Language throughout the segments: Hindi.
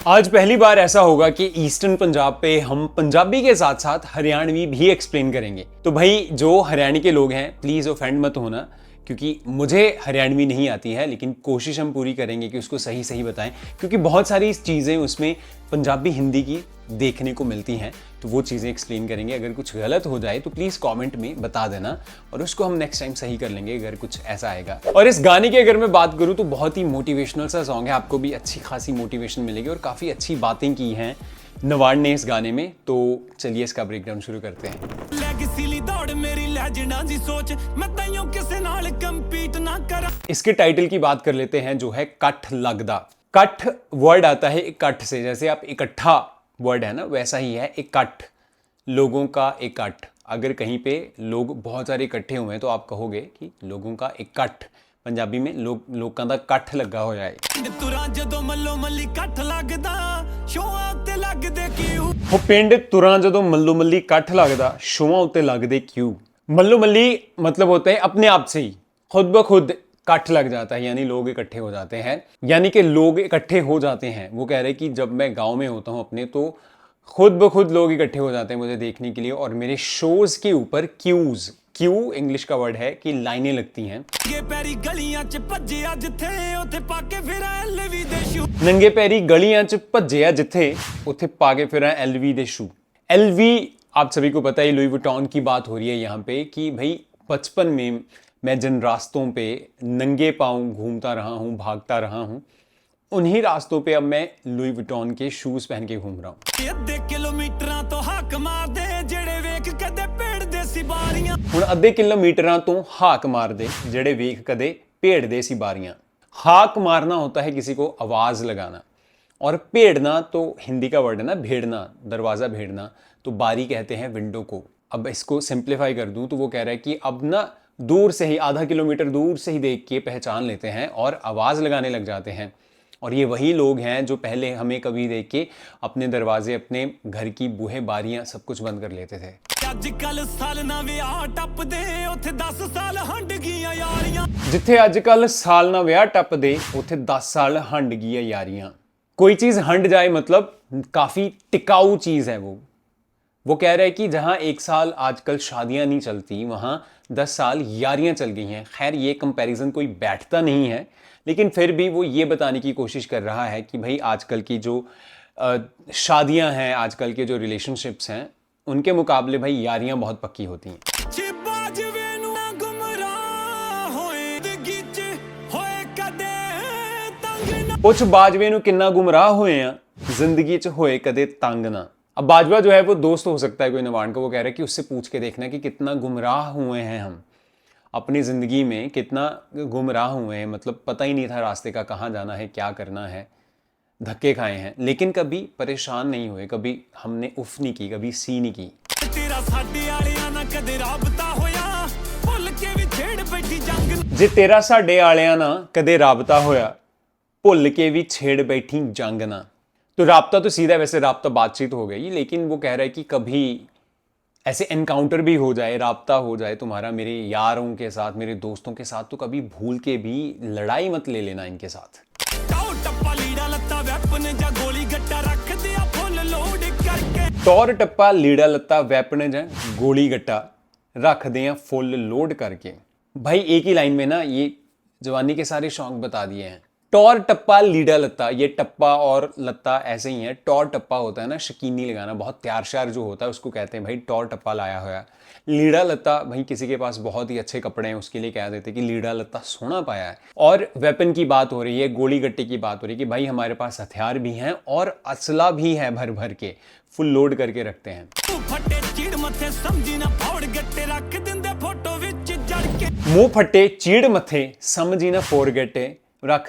आज पहली बार ऐसा होगा कि ईस्टर्न पंजाब पे हम पंजाबी के साथ साथ हरियाणवी भी एक्सप्लेन करेंगे। तो भाई जो हरियाणा के लोग हैं प्लीज ऑफेंड मत होना, क्योंकि मुझे हरियाणवी नहीं आती है, लेकिन कोशिश हम पूरी करेंगे कि उसको सही सही बताएं, क्योंकि बहुत सारी चीज़ें उसमें पंजाबी हिंदी की देखने को मिलती हैं, तो वो चीज़ें एक्सप्लेन करेंगे। अगर कुछ गलत हो जाए तो प्लीज़ कमेंट में बता देना और उसको हम नेक्स्ट टाइम सही कर लेंगे अगर कुछ ऐसा आएगा। और इस गाने की अगर मैं बात करूँ तो बहुत ही मोटिवेशनल सा सॉन्ग है, आपको भी अच्छी खासी मोटिवेशन मिलेगी और काफ़ी अच्छी बातें की हैं नवाड़ ने इस गाने में। तो चलिए इसका ब्रेकडाउन शुरू करते हैं। इसके टाइटल की बात कर लेते हैं जो है कठ लगदा। कठ वर्ड आता है इकट्ठ से, जैसे आप इकट्ठा वर्ड है ना वैसा ही है इकट्ठ, लोगों का इकट्ठ। अगर कहीं पे लोग बहुत सारे इकट्ठे हुए हैं तो आप कहोगे कि लोगों का इकट्ठ, पंजाबी में लोगों का कट्ठ लगा हो जाए। हो पिंड तुरां जदों मल्लो मल्ली कट्ठ लगदा शोआं उत्ते लगदे क्यों। मल्लो मल्ली मतलब होता है अपने आप से ही खुद ब खुद कट्ठ लग जाता है, यानी लोग इकट्ठे हो जाते हैं, यानी कि लोग इकट्ठे हो जाते हैं। वो कह रहे हैं कि जब मैं गांव में होता हूं अपने तो खुद ब खुद लोग इकट्ठे हो जाते हैं मुझे देखने के लिए, और मेरे शोज के ऊपर क्यूज, क्यू इंग्लिश का वर्ड है कि लाइनें लगती हैं। नंगे पैरी गलियां च भज्जिया जिथे उथे पाके फिर एलवी दे शू। एलवी आप सभी को पता है लुई वुइटन की बात हो रही है यहाँ पे कि भाई बचपन में मैं जिन रास्तों पे नंगे पांव घूमता रहा हूँ, भागता रहा हूँ, उन्हीं रास्तों पे अब मैं लुई वुइटन के शूज पहन के घूम रहा हूँ। अद्धे किलोमीटर तो हाक मार दे जेड़े वेख कदे भेड़ दे सी बारियां। हाक मारना होता है किसी को आवाज लगाना, और भेड़ना तो हिंदी का वर्ड है ना, भेड़ना, दरवाजा भेड़ना, तो बारी कहते हैं विंडो को। अब इसको सिंप्लीफाई कर दूं तो वो कह रहा है कि अब ना दूर से ही, आधा किलोमीटर दूर से ही देख के पहचान लेते हैं और आवाज लगाने लग जाते हैं। और ये वही लोग हैं जो पहले हमें कभी देख के अपने दरवाजे, अपने घर की बूहे बारियां सब कुछ बंद कर लेते थे। जिथे अजकल साल ना विआह टपदे उथे 10 साल हंड गई यारियां। कोई चीज हंड जाए मतलब काफी टिकाऊ चीज है वो कह रहा है कि जहां 1 साल आजकल शादियां नहीं चलती वहां 10 साल यारियां चल गई हैं। खैर ये कंपैरिजन कोई बैठता नहीं है, लेकिन फिर भी वो ये बताने की कोशिश कर रहा है कि भाई आजकल की जो शादियां हैं, आजकल के जो रिलेशनशिप्स हैं, उनके मुकाबले भाई यारियां बहुत पक्की होती हैं। कुछ बाजवे नूं किन्ना गुमराह होए हैं जिंदगी च होए कदे तंग ना। अब बाजवा जो है वो दोस्त हो सकता है कोई नवान का, वो कह रहा है कि उससे पूछ के देखना कि कितना गुमराह हुए हैं हम अपनी ज़िंदगी में, कितना गुमराह हुए हैं, मतलब पता ही नहीं था रास्ते का, कहाँ जाना है, क्या करना है, धक्के खाए हैं, लेकिन कभी परेशान नहीं हुए, कभी हमने उफ नहीं की, कभी सी नहीं की। जे तेरा साडे आलियां ना कदे राबता होया भुल के भी छेड़ बैठी जंग ना। तो राब्ता तो सीधा, वैसे राब्ता बातचीत हो गई, लेकिन वो कह रहा है कि कभी ऐसे एनकाउंटर भी हो जाए, राब्ता हो जाए तुम्हारा मेरे यारों के साथ, मेरे दोस्तों के साथ, तो कभी भूल के भी लड़ाई मत ले लेना इनके साथ। टौर टप्पा लीड़ा लत्ता वैपन जा गोली गट्टा रख दे फुल लोड करके। भाई एक ही लाइन में ना ये जवानी के सारे शौक बता दिए हैं। टौर टप्पा लीड़ा लत्ता, ये टप्पा और लत्ता ऐसे ही है। टौर टप्पा होता है ना शकीनी लगाना, बहुत तैयार श्यार जो होता है उसको कहते हैं भाई टौर टप्पा लाया हुआ। लीड़ा लत्ता भाई किसी के पास बहुत ही अच्छे कपड़े हैं उसके लिए कह देते कि लीड़ा लत्ता सोना पाया है। और वेपन की बात हो रही है, गोली गट्टे की बात हो रही है कि भाई हमारे पास हथियार भी हैं और असला भी है, भर भर के फुल लोड करके रखते हैं। मुंह फटे चीड़ मथे समझी ना फोर गट्टे रख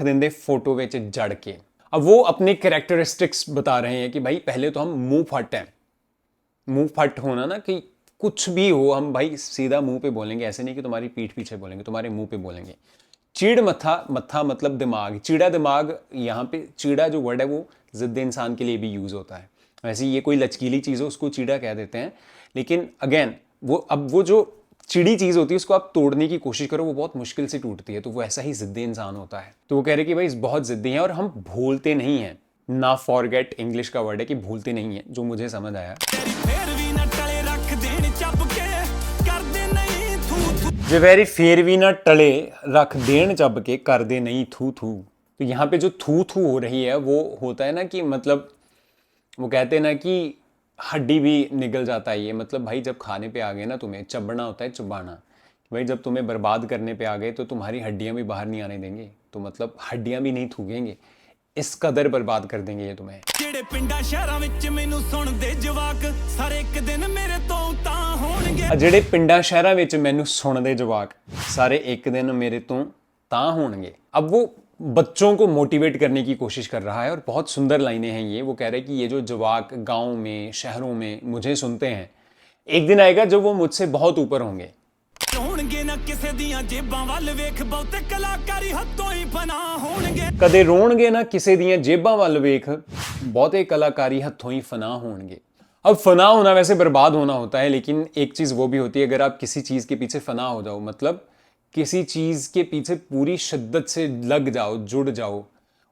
देंगे फोटो विच जड़ के। अब वो अपने कैरेक्टरिस्टिक्स बता रहे हैं कि भाई पहले तो हम मुंह फट हैं, मुंह फट होना ना कि कुछ भी हो हम भाई सीधा मुंह पे बोलेंगे, ऐसे नहीं कि तुम्हारी पीठ पीछे बोलेंगे, तुम्हारे मुंह पे बोलेंगे। चीड़ मथा, मथा मतलब दिमाग, चीड़ा दिमाग, यहाँ पे चीड़ा जो वर्ड है वो जिद्द इंसान के लिए भी यूज होता है। वैसे ये कोई लचकीली चीज़ हो उसको चीड़ा कह देते हैं, लेकिन अगेन वो जो चिड़ी चीज़ होती है उसको आप तोड़ने की कोशिश करो वो बहुत मुश्किल से टूटती है, तो वो ऐसा ही जिद्दी इंसान होता है। तो वो कह रहे कि भाई बहुत जिद्दी हैं और हम भूलते नहीं हैं। ना फॉरगेट इंग्लिश का वर्ड है कि भूलते नहीं है, जो मुझे समझ आया। जे वेरी फेर भी ना टले रख देन चब के कर दे नहीं थू थू। तो यहाँ पे जो थू थू हो रही है वो होता है ना कि मतलब वो कहते हैं ना कि हड्डी भी निगल जाता है, ये मतलब भाई जब खाने पे आ गए ना तुम्हें चबना होता है, चबाना। भाई जब तुम्हें बर्बाद करने पे आ गए तो तुम्हारी हड्डियां भी बाहर नहीं आने देंगे, तो मतलब हड्डियां भी नहीं थूकेंगे, इस कदर बर्बाद कर देंगे ये तुम्हें। जेड़े पिंडा शहरां विच मैनू सुणदे जवाक सारे एक दिन मेरे तो तां होणगे। जेड़े पिंडा शहरां विच मैनू सुणदे जवाक सारे एक दिन मेरे तो तां होणगे। अब वो बच्चों को मोटिवेट करने की कोशिश कर रहा है और बहुत सुंदर लाइनें हैं ये। वो कह रहे हैं कि ये जो जवाक गांव में शहरों में मुझे सुनते हैं, एक दिन आएगा जब वो मुझसे बहुत ऊपर होंगे। कदे रोणगे ना किसे दियां जेबां वल वेख बहुते कलाकारी हत्थों ही फना होणगे। अब फना होना वैसे बर्बाद होना होता है, लेकिन एक चीज वो भी होती है, अगर आप किसी चीज के पीछे फना हो जाओ, मतलब किसी चीज के पीछे पूरी शिद्दत से लग जाओ, जुड़ जाओ,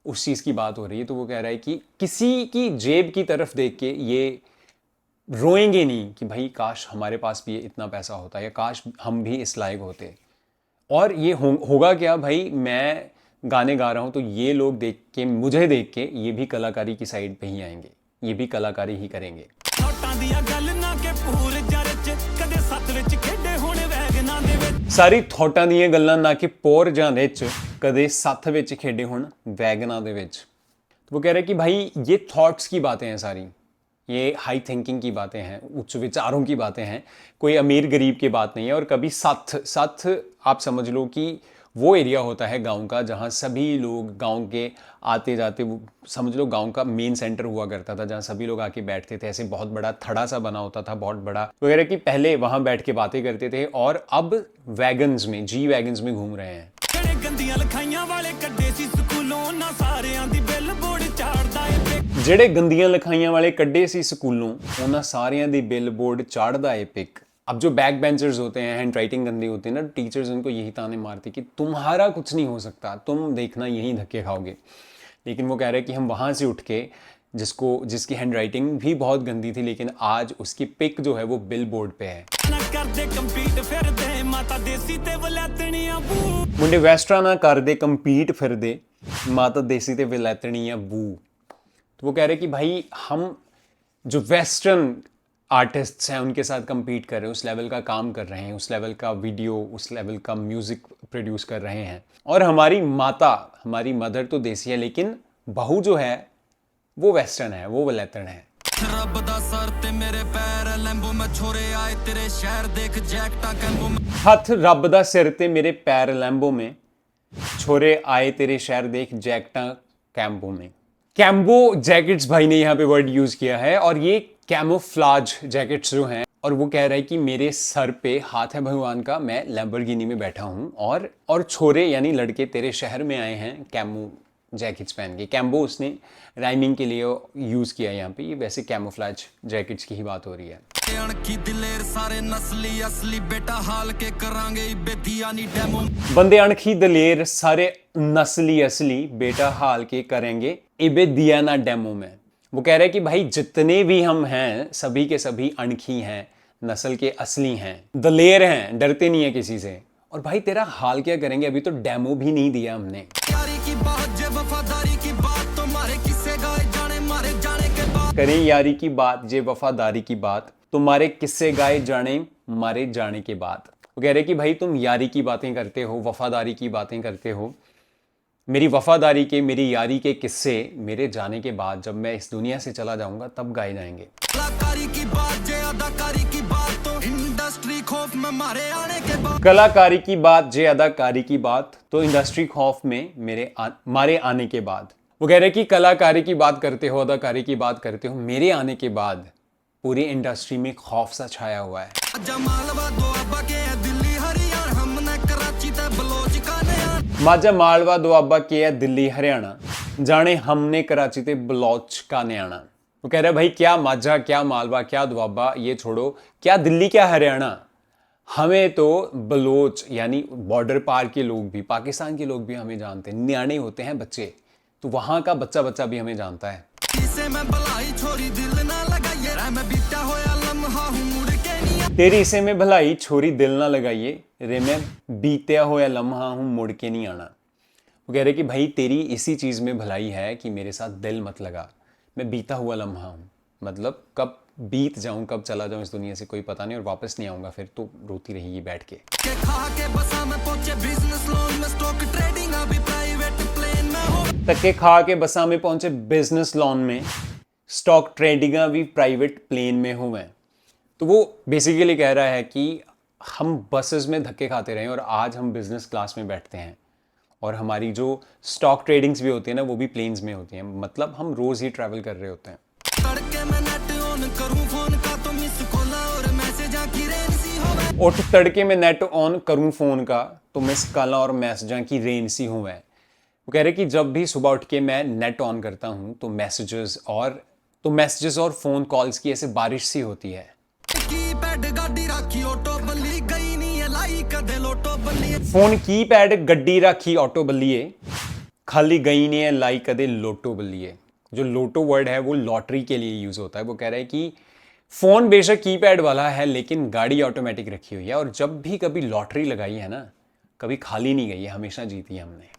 उस चीज की बात हो रही है। तो वो कह रहा है कि किसी की जेब की तरफ देख के ये रोएंगे नहीं कि भाई काश हमारे पास भी इतना पैसा होता या काश हम भी इस लायक होते। और ये होगा क्या भाई, मैं गाने गा रहा हूं तो ये लोग देख के, मुझे देख के ये भी कलाकारी की साइड पे ही आएंगे, ये भी कलाकारी ही करेंगे। सारी थॉटां ਦੀਆਂ ਗੱਲਾਂ ना कि पोर ਜਾਂ ਵਿੱਚ कदे साथ ਵਿੱਚ खेडे होण वैगना दे ਵਿੱਚ। तो वो कह रहे कि भाई ये थॉट्स की बातें हैं सारी, ये हाई थिंकिंग की बातें हैं, उच्च विचारों की बातें हैं, कोई अमीर गरीब की बात नहीं है। और कभी साथ आप समझ लो कि वो एरिया होता है गांव का जहां सभी लोग गांव के आते जाते, वो समझ लो गांव का मेन सेंटर हुआ करता था जहां सभी लोग आके बैठते थे। ऐसे बहुत बड़ा थड़ा सा बना होता था, बहुत बड़ा, वगैरह कि पहले वहां बैठ के बातें करते थे और अब वैगन्स में, जी वैगन्स में घूम रहे हैं। ਜਿਹੜੇ ਗੰਦੀਆਂ ਲਿਖਾਈਆਂ ਵਾਲੇ ਕੱਢੇ ਸੀ ਸਕੂਲੋਂ ਉਹਨਾਂ ਸਾਰਿਆਂ ਦੀ ਬਿਲ बोर्ड चाड़दा है पिक। अब जो बैक बेंचर्स होते हैं, हैंड राइटिंग गंदी होती है ना, टीचर्स उनको यही ताने मारते कि तुम्हारा कुछ नहीं हो सकता, तुम देखना यहीं धक्के खाओगे। लेकिन वो कह रहे हैं कि हम वहाँ से उठ के जिसकी हैंड राइटिंग भी बहुत गंदी थी, लेकिन आज उसकी पिक जो है वो बिल बोर्ड पे है। मुंडे वेस्टरा ना करदे कंपीट फिरदे माता देसी ते विलैतनी या बू। तो वो कह रहे कि भाई हम जो वेस्टर्न आर्टिस्ट्स हैं उनके साथ compete कर रहे हैं, उस लेवल का काम कर रहे हैं, उस लेवल का वीडियो, उस लेवल का म्यूजिक प्रोड्यूस कर रहे हैं। और हमारी माता, हमारी मदर तो देसी है, लेकिन बहू जो है वो वेस्टर्न है, वो वलैतन है। हथ रब दा सिर ते मेरे पैर लैम्बो में, छोरे आए तेरे शहर देख जैकटा कैम्बो में। कैम्बो जैकेट्स भाई ने यहाँ पे वर्ड यूज किया है, और ये कैमोफ्लाज जैकेट्स जो हैं, और वो कह रहा है कि मेरे सर पे हाथ है भगवान का, मैं लैम्बोर्गिनी में बैठा हूँ, और छोरे यानी लड़के तेरे शहर में आए हैं कैमो जैकेट्स पहन के। कैम्बो उसने राइमिंग के लिए यूज किया यहाँ पे, ये वैसे कैमोफ्लाज जैकेट्स की ही बात हो रही है। बंदे अणखी दलेर सारे नस्ली असली बेटा हाल के करेंगे इबे दिया ना डेमो में। वो कह रहे हैं कि भाई जितने भी हम हैं सभी के सभी अणखी हैं, नस्ल के असली हैं, दलेर हैं, डरते नहीं है किसी से। और भाई तेरा हाल क्या करेंगे, अभी तो डेमो भी नहीं दिया हमने। करें यारी की बात जे वफादारी की बात, तुम्हारे किस्से गाए जाने मारे जाने के बाद। वो कह रहे कि भाई तुम यारी की बातें करते हो, वफादारी की बातें करते हो, मेरी वफादारी के, मेरी यारी के किस्से मेरे जाने के बाद, जब मैं इस दुनिया से चला जाऊंगा तब गाए जाएंगे। कलाकारी की बात जे अदाकारी की बात, तो इंडस्ट्री खौफ में मारे आने के बाद। कलाकारी की बात जे अदाकारी की बात, तो इंडस्ट्री खौफ में मारे आने के बाद। वो कह रहे कि कलाकारी की बात करते हो, अदाकारी की बात करते हो, मेरे आने के बाद पूरी इंडस्ट्री में खौफ सा छाया हुआ है। माझा मालवा दुआबा के है दिल्ली हरियाणा, जाने हमने कराची ते बलोच का न्याणा। वो कह रहे भाई क्या माझा, क्या मालवा, क्या दुआबा, ये छोड़ो, क्या दिल्ली, क्या हरियाणा, हमें तो बलोच यानी बॉर्डर पार के लोग भी, पाकिस्तान के लोग भी हमें जानते हैं। न्याणे होते हैं बच्चे, तो वहां का बच्चा बच्चा भी हमें जानता है। तेरी इसे में भलाई छोरी दिल ना लगाइए, रे मैं बीतया होया लम्हा हूं मुड़ के नहीं आना। वो कह रहे कि भाई तेरी इसी चीज में भलाई है कि मेरे साथ दिल मत लगा, मैं बीता हुआ लम्हा हूं, मतलब कब बीत जाऊं कब चला जाऊं इस दुनिया से कोई पता नहीं, और वापस नहीं आऊंगा फिर तो रोती रहेगी बैठ के। तके खा के बसा में पहुंचे बिजनेस लोन में, स्टॉक ट्रेडिंग भी प्राइवेट प्लेन में हूं मैं। तो वो बेसिकली कह रहा है कि हम बसेस में धक्के खाते रहे और आज हम बिजनेस क्लास में बैठते हैं, और हमारी जो स्टॉक ट्रेडिंग्स भी होती है ना वो भी प्लेन्स में होती हैं, मतलब हम रोज ही ट्रैवल कर रहे होते हैं। उठ तड़के में नेट ऑन करूं फोन का तो मिस कॉल और मैसेजां की रेन सी हूं मैं। वो कह रहे कि जब भी सुबह उठ के मैं नेट ऑन करता हूं तो मैसेजेस और फोन कॉल्स की ऐसे बारिश सी होती है। फोन की पैड गड्डी राखी ऑटो बल्लिए, खाली गई नहीं है लाई कदे लोटो बल्लिए। जो लोटो वर्ड है वो लॉटरी के लिए यूज होता है। वो कह रहा है कि फोन बेशक कीपैड वाला है लेकिन गाड़ी ऑटोमेटिक रखी हुई है, और जब भी कभी लॉटरी लगाई है ना कभी खाली नहीं गई है, हमेशा जीती है हमने।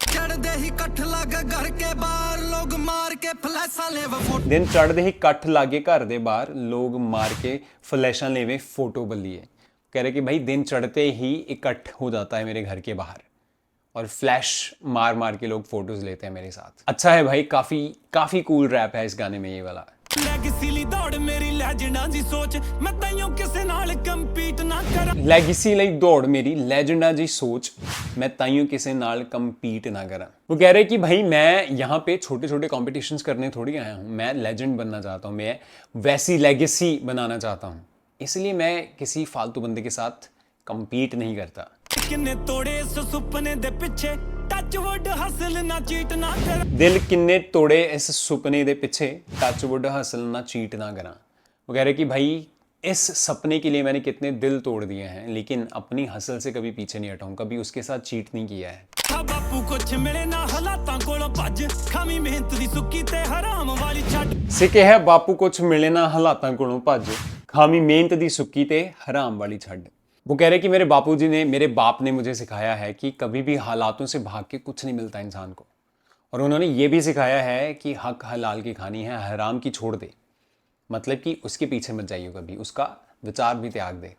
दिन चढ़दे ही कठ लागे घर दे बाहर लोग मार के फ्लैशां लेवे फोटो बल्लिए। कह रहे कि भाई दिन चढ़ते ही इकट्ठ हो जाता है मेरे घर के बाहर और फ्लैश मार मार के लोग फोटोज लेते हैं मेरे साथ। अच्छा है भाई, काफी कूल रैप है इस गाने में ये वाला। ਲੈਗੇਸੀ ਲਈ ਦੌੜ ਮੇਰੀ ਲੈਜੈਂਡਾਂ ਦੀ सोच मैं ताइयों किसे नाल कंपीट ना करा। वो कह रहे कि भाई मैं यहाँ पे छोटे छोटे कॉम्पिटिशन्स करने थोड़ी आया हूँ, मैं लेजेंड बनना चाहता हूँ, मैं वैसी लेगेसी बनाना चाहता हूँ, इसलिए मैं किसी फालतू बंदे के साथ कंपीट नहीं करता। दिल किन्ने तोड़े इस सुपने दे पिछे टचवुड हासिल ना चीट ना करा। वो कह रहे कि भाई इस सपने के लिए मैंने कितने दिल तोड़ दिए हैं लेकिन अपनी हसल से कभी पीछे नहीं हटा हूं, कभी उसके साथ चीट नहीं किया है। सिके है बापू कुछ मिले ना हालातां कोलों भज, खामी मेहनत दी सुक्की ते हराम वाली छड्ड। वो कह रहे कि मेरे बाप ने मुझे सिखाया है कि कभी भी हालातों से भाग के कुछ नहीं मिलता इंसान को, और उन्होंने ये भी सिखाया है कि हक हलाल की खानी है, हराम की छोड़ दे, मतलब कि उसके पीछे मत जाइए कभी, उसका विचार भी त्याग दे।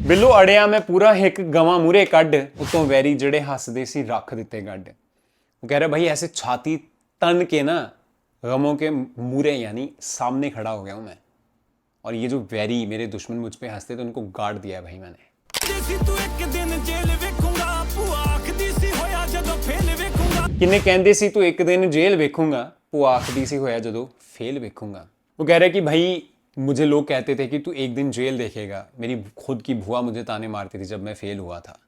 बिल्लो अड़िया मैं पूरा हिक गवां मुरे कड, उतों वैरी जड़े हसदे सी रख दिते गड। वो कह रहे भाई ऐसे छाती तन के ना गमों के मुरे यानी सामने खड़ा हो गया हूं मैं, और ये जो वैरी मेरे दुश्मन मुझ पे हंसते तो उनको गाड़ दिया है भाई मैंने। किन्ने कहंदे सी तू एक दिन जेल वेखूंगा, भूआ आखदी सी होया जदों फेल वेखूंगा। वो कह रहा है कि भाई मुझे लोग कहते थे कि तू एक दिन जेल देखेगा, मेरी खुद की भूआ मुझे ताने मारती थी जब मैं फेल हुआ था।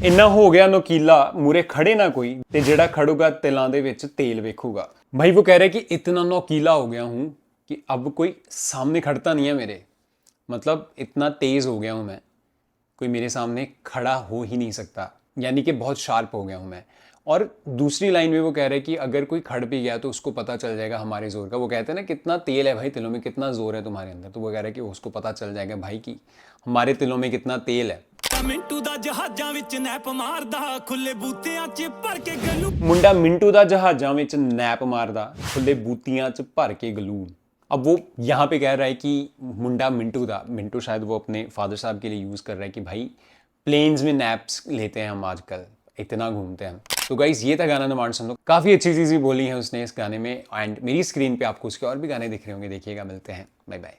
इन्ना हो गया नोकीला मुरे खड़े ना कोई ते जेड़ा खड़ूगा तिलां दे विच तेल वेखूगा। भाई वो कह रहे कि इतना नोकीला हो गया हूं कि अब कोई सामने खड़ता नहीं है मेरे, मतलब इतना तेज हो गया हूं मैं, कोई मेरे सामने खड़ा हो ही नहीं सकता, यानी कि बहुत शार्प हो गया हूं मैं। और दूसरी लाइन में वो कह रहे हैं कि अगर कोई खड़ भी गया तो उसको पता चल जाएगा हमारे जोर का। वो कहते हैं ना कितना तेल है भाई तिलों में, कितना जोर है तुम्हारे अंदर, तो वो कह रहे हैं कि उसको पता चल जाएगा भाई कि हमारे तिलों में कितना तेल है। मुंडा मिंटू दा जहाजां विच नैप मारदा खुले बूतियां च भर के गलू। अब वो यहाँ पे कह रहा है कि मुंडा मिंटू शायद वो अपने फादर साहब के लिए यूज कर रहा है कि भाई प्लेन्स में नैप्स लेते हैं हम आजकल, इतना घूमते हैं हम। तो गाइस ये था गाना डिमांड सुन लो, काफी अच्छी चीजें बोली हैं उसने इस गाने में, एंड मेरी स्क्रीन पे आपको उसके और भी गाने दिख रहे होंगे, देखिएगा। मिलते हैं, बाय बाय।